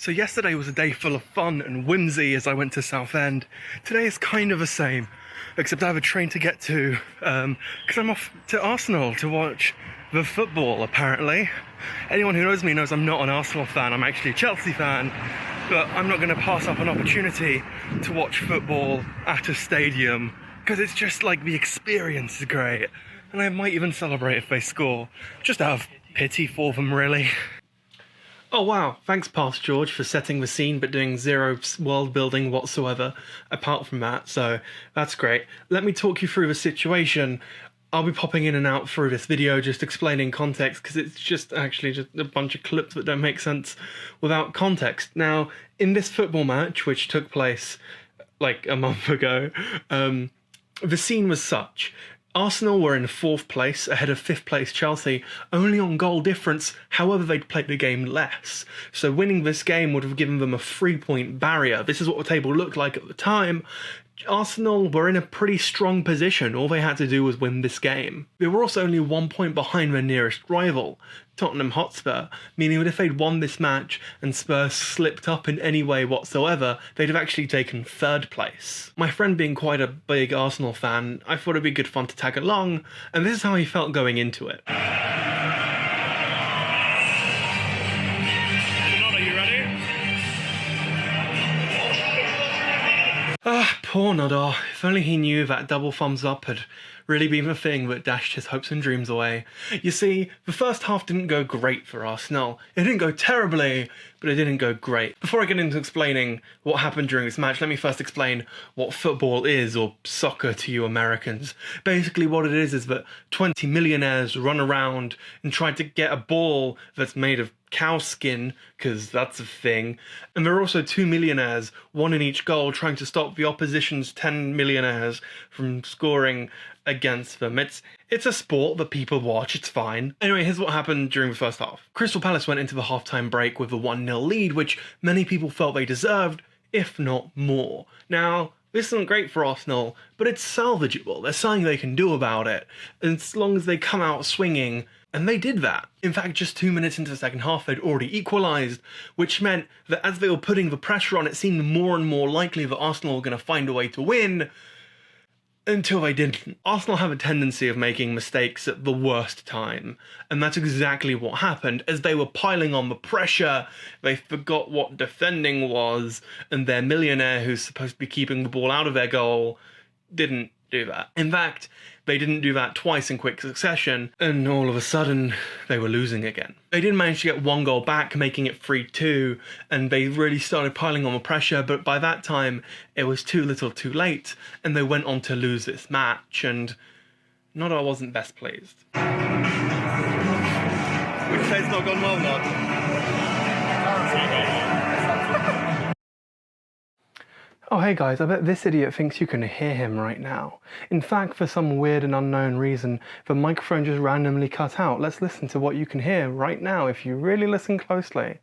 So yesterday was a day full of fun and whimsy as I went to Southend. Today is kind of the same, except I have a train to get to, because I'm off to Arsenal to watch the football, apparently. Anyone who knows me knows I'm not an Arsenal fan, I'm actually a Chelsea fan, but I'm not going to pass up an opportunity to watch football at a stadium, because it's just like the experience is great, and I might even celebrate if they score, just out of pity for them, really. Oh wow, thanks Past George for setting the scene but doing zero world building whatsoever apart from that, so that's great. Let me talk you through the situation. I'll be popping in and out through this video just explaining context because it's just actually just a bunch of clips that don't make sense without context. Now, in this football match, which took place like a month ago, the scene was such. Arsenal were in 4th place, ahead of 5th place Chelsea, only on goal difference, however they'd played the game less. So winning this game would have given them a 3-point barrier. This is what the table looked like at the time. Arsenal were in a pretty strong position, all they had to do was win this game. They were also only 1 point behind their nearest rival, Tottenham Hotspur, meaning that if they'd won this match and Spurs slipped up in any way whatsoever, they'd have actually taken 3rd place. My friend being quite a big Arsenal fan, I thought it'd be good fun to tag along, and this is how he felt going into it. Poor Nodar. If only he knew that double thumbs up had really been the thing that dashed his hopes and dreams away. You see, the first half didn't go great for Arsenal. It didn't go terribly, but it didn't go great. Before I get into explaining what happened during this match, let me first explain what football is, or soccer to you Americans. Basically what it is that 20 millionaires run around and try to get a ball that's made of cow skin, because that's a thing, and there are also 2 millionaires, one in each goal, trying to stop the opposition's 10 millionaires from scoring against them. It's a sport that people watch, it's fine. Anyway, here's what happened during the first half. Crystal Palace went into the half-time break with a 1-0 lead, which many people felt they deserved, if not more. Now, this isn't great for Arsenal, but it's salvageable. There's something they can do about it, as long as they come out swinging. And they did that. In fact, just 2 minutes into the second half, they'd already equalised, which meant that as they were putting the pressure on, it seemed more and more likely that Arsenal were going to find a way to win, until they didn't. Arsenal have a tendency of making mistakes at the worst time, and that's exactly what happened. As they were piling on the pressure, they forgot what defending was, and their millionaire, who's supposed to be keeping the ball out of their goal, didn't do that. In fact, they didn't do that twice in quick succession, and all of a sudden, they were losing again. They did manage to get 1 goal back, making it 3-2, and they really started piling on the pressure, but by that time, it was too little too late, and they went on to lose this match, and Nodar wasn't best pleased. Would you say it's not gone well, Nod? Oh hey guys, I bet this idiot thinks you can hear him right now. In fact, for some weird and unknown reason, the microphone just randomly cut out. Let's listen to what you can hear right now if you really listen closely.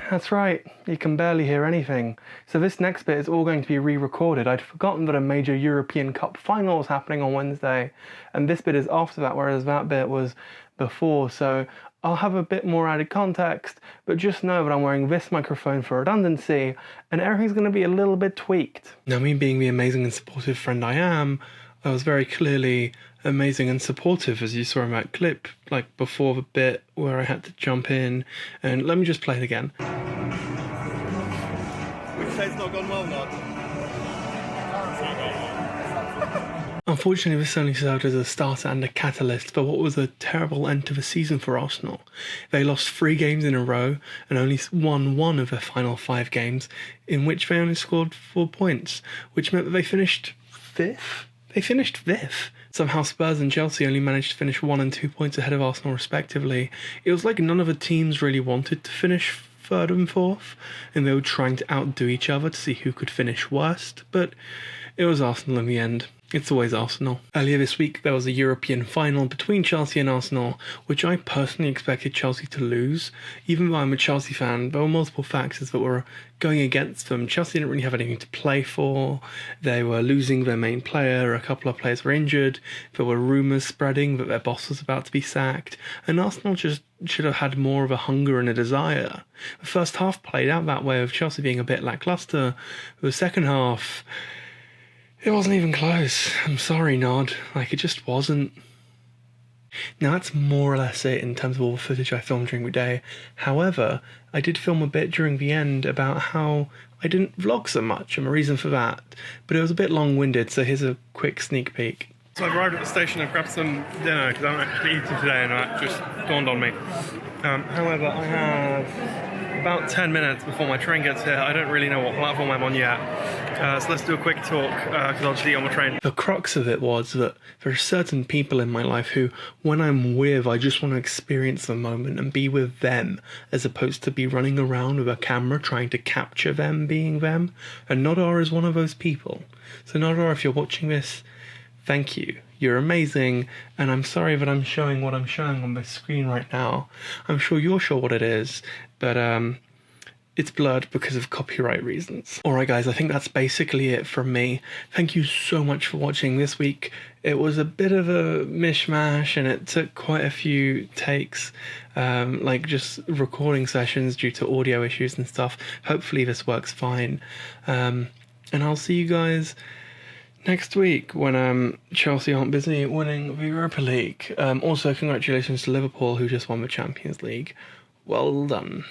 That's right, you can barely hear anything. So this next bit is all going to be re-recorded. I'd forgotten that a major European Cup final was happening on Wednesday, and this bit is after that, whereas that bit was before, so I'll have a bit more added context, but just know that I'm wearing this microphone for redundancy, and everything's going to be a little bit tweaked. Now, me being the amazing and supportive friend I am, I was very clearly amazing and supportive, as you saw in that clip, like before the bit where I had to jump in, and let me just play it again. Would you say it's not gone well, Nod? Unfortunately, this only served as a starter and a catalyst for what was a terrible end to the season for Arsenal. They lost 3 games in a row and only won 1 of their final 5 games, in which they only scored 4 points, which meant that they finished 5th? They finished 5th. Somehow Spurs and Chelsea only managed to finish 1 and 2 points ahead of Arsenal respectively. It was like none of the teams really wanted to finish 3rd and 4th, and they were trying to outdo each other to see who could finish worst, but it was Arsenal in the end. It's always Arsenal. Earlier this week, there was a European final between Chelsea and Arsenal, which I personally expected Chelsea to lose. Even though I'm a Chelsea fan, there were multiple factors that were going against them. Chelsea didn't really have anything to play for. They were losing their main player. A couple of players were injured. There were rumours spreading that their boss was about to be sacked. And Arsenal just should have had more of a hunger and a desire. The first half played out that way, with Chelsea being a bit lacklustre. The second half, it wasn't even close. I'm sorry, Nod. It just wasn't. Now, that's more or less it in terms of all the footage I filmed during the day. However, I did film a bit during the end about how I didn't vlog so much, and the reason for that. But it was a bit long-winded, so here's a quick sneak peek. So I've arrived at the station and grabbed some dinner because I haven't actually eaten today, and that just dawned on me. However, I have about 10 minutes before my train gets here. I don't really know what platform I'm on yet. So let's do a quick talk, because I'll just eat on the train. The crux of it was that there are certain people in my life who, when I'm with, I just want to experience the moment and be with them, as opposed to be running around with a camera trying to capture them being them. And Nodar is one of those people. So Nodar, if you're watching this, thank you. You're amazing, and I'm sorry that I'm showing what I'm showing on this screen right now. I'm sure you're sure what it is, but it's blurred because of copyright reasons. Alright guys, I think that's basically it from me. Thank you so much for watching this week. It was a bit of a mishmash, and it took quite a few takes, just recording sessions due to audio issues and stuff. Hopefully this works fine. And I'll see you guys next week when Chelsea aren't busy winning the Europa League. Also, congratulations to Liverpool, who just won the Champions League. Well done.